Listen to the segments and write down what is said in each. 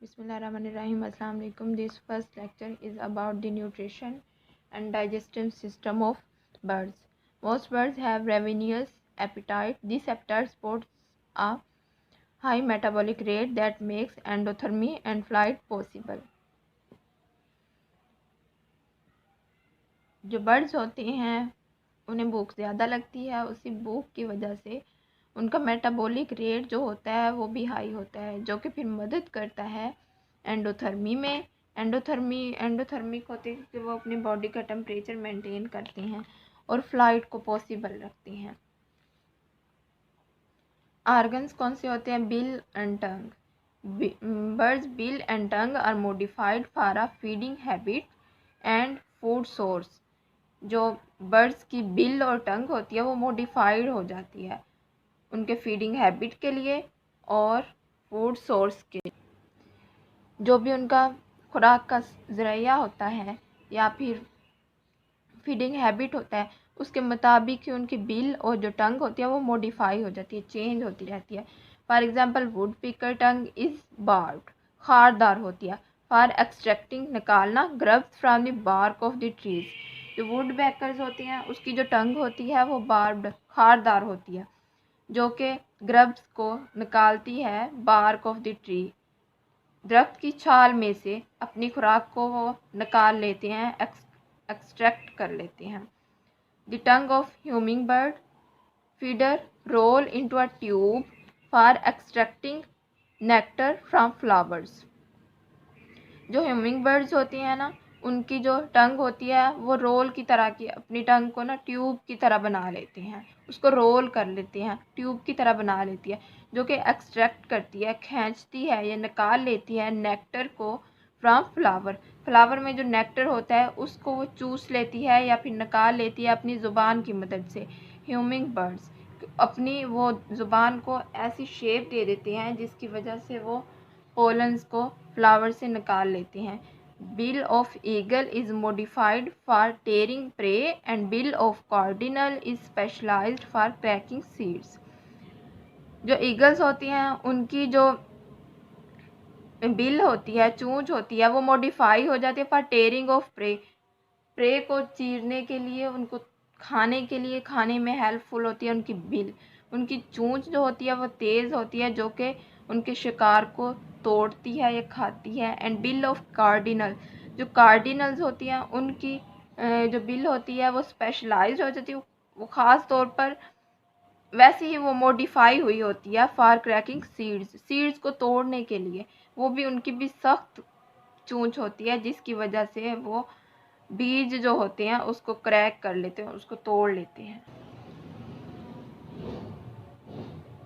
Bismillahirrahmanirrahim. Assalamu alaikum. This first lecture is about the nutrition and digestive system of birds. Most birds have ravenous appetite. This appetite supports a high metabolic rate that makes endothermy and flight possible. जो birds होते हैं उन्हें भूख ज़्यादा लगती है। उसी भूख की वजह से उनका मेटाबॉलिक रेट जो होता है वो भी हाई होता है, जो कि फिर मदद करता है एंडोथर्मी में। एंडोथर्मिक होते हैं कि वो अपनी बॉडी का टेम्परेचर मेंटेन करती हैं और फ्लाइट को पॉसिबल रखती हैं। आर्गन्स कौन से होते हैं? Bill and tongue. Birds bill and tongue are modified for a feeding habit and food source. जो बर्ड्स की बिल और टंग होती है वो मॉडिफाइड हो जाती है उनके फीडिंग हैबिट के लिए और फूड सोर्स के लिए। जो भी उनका खुराक का ज़रिया होता है या फिर फीडिंग हैबिट होता है उसके मुताबिक ही उनकी बिल और जो टंग होती है वो मॉडिफाई हो जाती है, चेंज होती रहती है। For example wood picker tongue is barbed, खारदार होती है। फॉर एक्सट्रैक्टिंग, निकालना, grubs from the bark of the trees. जो वुड बैकर्स होती हैं उसकी जो टंग होती है वो बार्ब्ड, खारदार होती है, जो कि ग्रब्स को निकालती है बार्क ऑफ द ट्री, दरख्त की छाल में से अपनी खुराक को वो निकाल लेते हैं, एक्सट्रैक्ट कर लेते हैं। The tongue of humming bird feeder roll into a tube for extracting nectar from flowers. जो ह्यूमिंग बर्ड्स होती हैं ना उनकी जो टंग होती है वो रोल की तरह की, अपनी टंग को ना ट्यूब की तरह बना लेते हैं, उसको रोल कर लेते हैं, ट्यूब की तरह बना लेती है, जो कि एक्सट्रैक्ट करती है, खींचती है या निकाल लेती है नेक्टर को फ्रॉम फ्लावर। फ्लावर में जो नेक्टर होता है उसको वो चूस लेती है या फिर निकाल लेती है अपनी ज़ुबान की मदद से। ह्यूमिंग बर्ड्स अपनी वो ज़ुबान को ऐसी शेप दे देते हैं जिसकी वजह से वो पोलन्स को फ्लावर से निकाल लेते हैं। Bill of eagle is modified for tearing prey and bill of cardinal is specialised for cracking seeds. जो ईगल्स होती हैं उनकी जो बिल होती है, चूंच होती है, वो मॉडिफाई हो जाती है for tearing of prey. Prey को चीरने के लिए, उनको खाने के लिए, खाने में हेल्पफुल होती है उनकी बिल। उनकी चूंच जो होती है वो तेज़ होती है, जो कि उनके शिकार को तोड़ती है या खाती है। एंड बिल ऑफ कार्डिनल, जो कार्डिनल्स होती हैं उनकी जो बिल होती है वो स्पेशलाइज्ड हो जाती है, वो ख़ास तौर पर वैसे ही वो मॉडिफाई हुई होती है फॉर क्रैकिंग सीड्स को तोड़ने के लिए। वो भी उनकी भी सख्त चूंच होती है जिसकी वजह से वो बीज जो होते हैं उसको क्रैक कर लेते हैं, उसको तोड़ लेते हैं।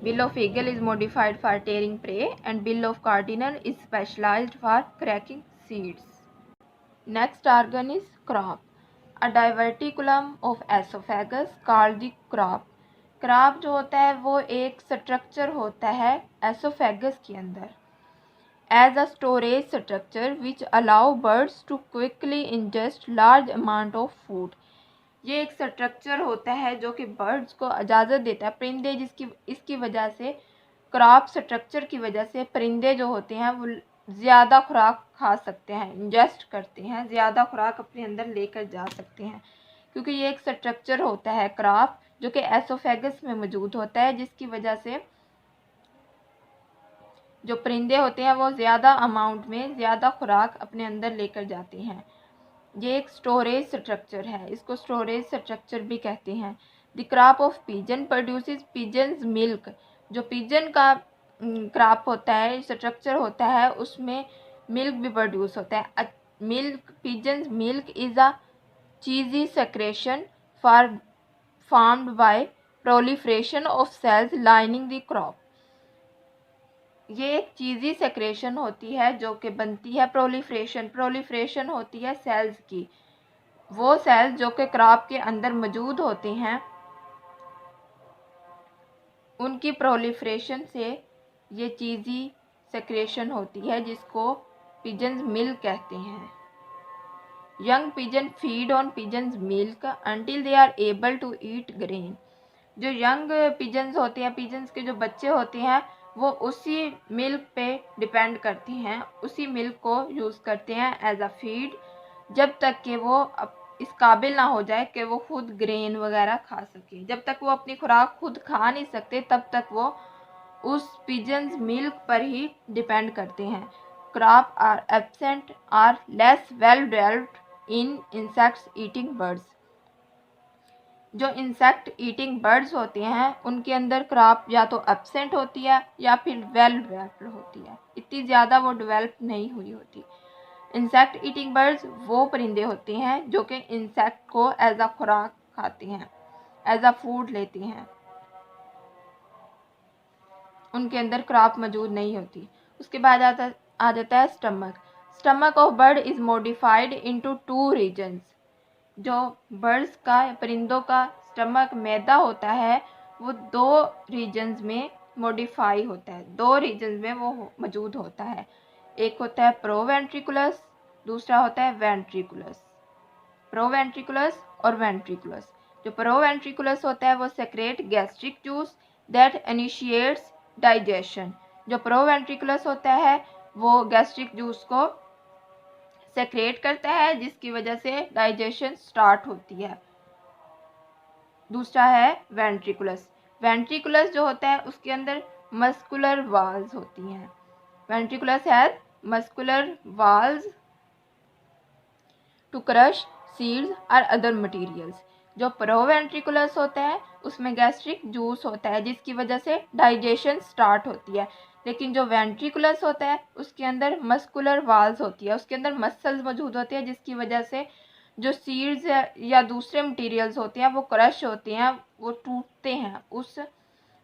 Bill of eagle is modified for tearing prey and bill of cardinal is specialised for cracking seeds. Next organ is crop, a diverticulum of oesophagus called the crop. Crop जो होता है वो एक स्ट्रक्चर होता है एसोफेगस के अंदर, as a storage structure which allow birds to quickly ingest large amount of food। ये एक स्ट्रक्चर होता है जो कि बर्ड्स को इजाज़त देता है, परिंदे इसकी वजह से, क्रॉप स्ट्रक्चर की वजह से परिंदे जो होते हैं वो ज़्यादा खुराक खा सकते हैं, इंजेस्ट करते हैं, ज़्यादा खुराक अपने अंदर लेकर जा सकते हैं, क्योंकि ये एक स्ट्रक्चर होता है क्रॉप जो कि एसोफेगस में मौजूद होता है, जिसकी वजह से जो परिंदे होते हैं वो ज़्यादा अमाउंट में ज़्यादा खुराक अपने अंदर लेकर जाते हैं। ये एक स्टोरेज स्ट्रक्चर है, इसको स्टोरेज स्ट्रक्चर भी कहते हैं। The crop of pigeon produces pigeon's milk. जो पिजन का क्रॉप होता है, स्ट्रक्चर होता है, उसमें मिल्क भी प्रोड्यूस होता है। Milk, pigeon's milk is a cheesy secretion for formed by proliferation of cells lining the crop. ये एक चीज़ी सेक्रेशन होती है जो कि बनती है प्रोलिफरेशन होती है सेल्स की। वो सेल्स जो कि क्रॉप के अंदर मौजूद होते हैं उनकी प्रोलिफरेशन से ये चीज़ी सेक्रेशन होती है जिसको पिजन्स मिल्क कहते हैं। Young pigeon feed on pigeon's milk until they are able to eat grain. जो यंग पिजन्स होते हैं, पिजन्स के जो बच्चे होते हैं वो उसी मिल्क पे डिपेंड करती हैं, उसी मिल्क को यूज़ करते हैं एज अ फीड, जब तक कि वो इस काबिल ना हो जाए कि वो खुद ग्रेन वगैरह खा सके। जब तक वो अपनी खुराक खुद खा नहीं सकते तब तक वो उस पिजन्स मिल्क पर ही डिपेंड करते हैं। Crop are absent or less well developed in insects eating birds. जो इंसेक्ट ईटिंग बर्ड्स होते हैं उनके अंदर क्रॉप या तो एब्सेंट होती है या फिर वेल डेवलप्ड होती है, इतनी ज़्यादा वो डेवलप नहीं हुई होती। इंसेक्ट ईटिंग बर्ड्स वो परिंदे होते हैं जो कि इंसेक्ट को एज अ खुराक खाते हैं, एज अ फूड लेते हैं, उनके अंदर क्रॉप मौजूद नहीं होती। उसके बाद आ जाता है stomach. Stomach of bird is modified into 2 regions. जो बर्ड्स का परिंदों का स्टमक मैदा होता है वो 2 रीजन्स में मॉडिफाई होता है, 2 रीजन्स में वो मौजूद होता है। एक होता है प्रोवेंट्रिकुलस, दूसरा होता है वेंट्रिकुलस। प्रोवेंट्रिकुलस और वेंट्रिकुलस। जो प्रोवेंट्रिकुलस होता है वो secrete gastric juice that initiates digestion. जो प्रोवेंट्रिकुलस होता है वो गैस्ट्रिक जूस को सेक्रेट करता है जिसकी वजह से डाइजेशन स्टार्ट होती है। दूसरा है वेंट्रिकुलस। वेंट्रिकुलस जो होता है उसके अंदर मस्कुलर वाल्स होती हैं। Ventriculus has muscular walls to crush seeds और अदर मटेरियल्स। जो प्रोवेंट्रिकुलस होता है उसमें गैस्ट्रिक जूस होता है जिसकी वजह से डाइजेशन स्टार्ट होती है, लेकिन जो वेंट्रिकुलस होता है उसके अंदर मस्कुलर वाल्स होती है, उसके अंदर मसल्स मौजूद होती है जिसकी वजह से जो सीड्स या दूसरे मटेरियल्स होते हैं वो क्रश होते हैं, वो टूटते हैं उस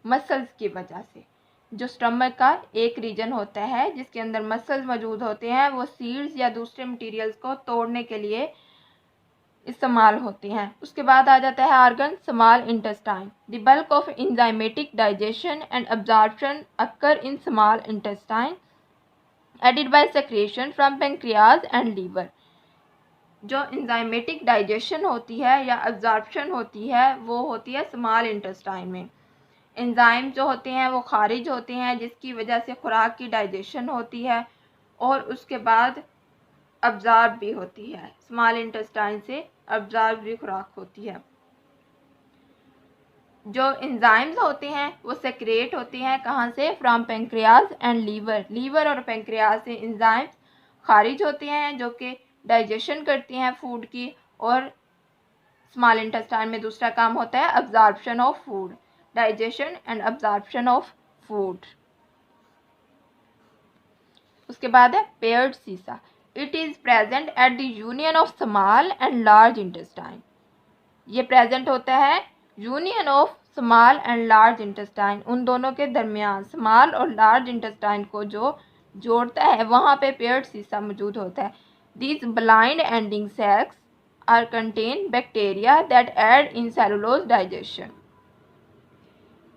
मसल्स की वजह से। जो स्टमक का एक रीजन होता है जिसके अंदर मसल्स मौजूद होते हैं वो सीड्स या दूसरे मटेरियल्स को तोड़ने के लिए इस्तेमाल होते हैं। उसके बाद आ जाता है organ small intestine. The bulk of enzymatic digestion and absorption occur in small intestine aided by secretion from pancreas and liver. जो एंजाइमेटिक डाइजेशन होती है या अब्जॉर्प्शन होती है वो होती है स्मॉल इंटेस्टाइन में। एंजाइम जो होते हैं वो खारिज होते हैं जिसकी वजह से खुराक की डाइजेशन होती है और उसके बाद अब्जॉर्ब भी होती है, स्मॉल इंटेस्टाइन से अब्जॉर्ब भी खुराक होती है। जो एंजाइम्स होते हैं वो सेक्रेट होते हैं कहाँ से, from pancreas and liver. Liver और पेंक्रियाज से एंजाइम्स खारिज होते हैं जो कि डाइजेशन करती हैं फूड की, और स्मॉल इंटेस्टाइन में दूसरा काम होता है absorption of food, digestion and absorption of food. उसके बाद है पेयर्ड सीसा। It is present at the union of small and large intestine. ये प्रेजेंट होता है union of small and large intestine, उन दोनों के दरमियान स्मॉल और लार्ज इंटेस्टाइन को जो जोड़ता है वहाँ पे पेयर्ड सीसा मौजूद होता है। These blind ending sacs are contain bacteria that aid in cellulose digestion.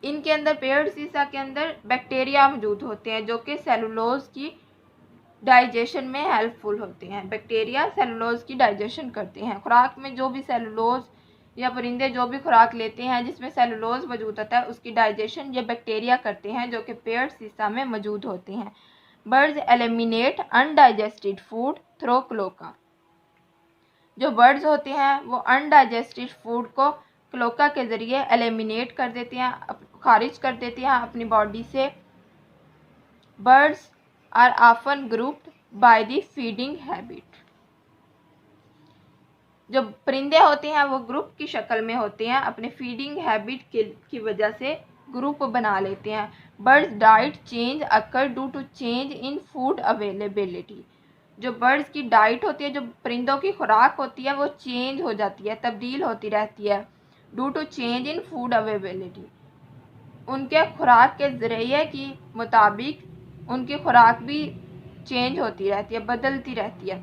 इनके अंदर पेयर्ड सीसा के अंदर बैक्टीरिया मौजूद होते हैं जो कि सेलुलोज की डाइजेशन में हेल्पफुल होते हैं। बैक्टीरिया सेलुलोज की डाइजेशन करते हैं। खुराक में जो भी सेलुलोज या परिंदे जो भी खुराक लेते हैं जिसमें सेलुलोज मौजूद होता है उसकी डाइजेशन ये बैक्टीरिया करते हैं जो कि पेयर्ड सीसा में मौजूद होते हैं। Birds eliminate undigested food through cloaca. जो बर्ड्स होते हैं वो अनडाइजेस्टेड फूड को क्लोका के ज़रिए एलिमिनेट कर देते हैं, खारिज कर देते हैं अपनी बॉडी से। Birds are often grouped by the feeding habit. जो परिंदे होते हैं वो ग्रुप की शक्ल में होते हैं, अपने फीडिंग हैबिट की वजह से ग्रुप बना लेते हैं। Birds diet change occur due to change in food availability. जो बर्ड्स की डाइट होती है, जो परिंदों की खुराक होती है वो चेंज हो जाती है, तब्दील होती रहती है due to change in food availability. उनके खुराक के ज़रिए के मुताबिक उनकी खुराक भी चेंज होती रहती है, बदलती रहती है।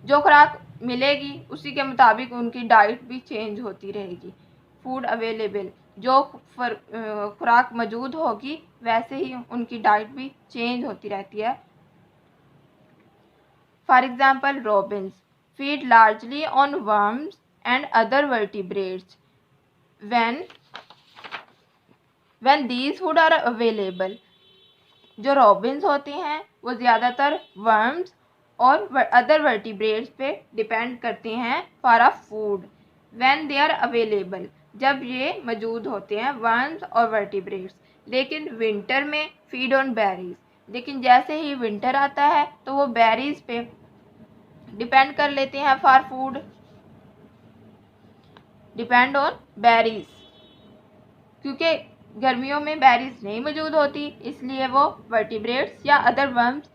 जो खुराक मिलेगी उसी के मुताबिक उनकी डाइट भी चेंज होती रहेगी। फूड अवेलेबल, जो खुराक मौजूद होगी वैसे ही उनकी डाइट भी चेंज होती रहती है। For example robins feed largely on worms and other vertebrates. When when these food are available, जो रॉबिन्स होते हैं वो ज़्यादातर वर्म्स और अदर वर्टिब्रेट्स पे डिपेंड करते हैं for a food. When they are available, जब ये मौजूद होते हैं वर्म्स और वर्टिब्रेट्स। लेकिन विंटर में फीड ऑन बेरीज, लेकिन जैसे ही विंटर आता है तो वो बेरीज पे डिपेंड कर लेते हैं for food, depend on berries, क्योंकि गर्मियों में बेरीज नहीं मौजूद होती इसलिए वो वर्टिब्रेट्स या अदर वर्म्स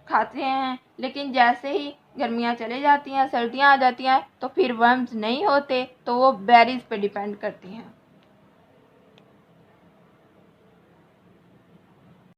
खाते हैं। लेकिन जैसे ही गर्मियाँ चले जाती हैं, सर्दियाँ आ जाती हैं तो फिर वर्म्स नहीं होते तो वो बेरीज पे डिपेंड करती हैं।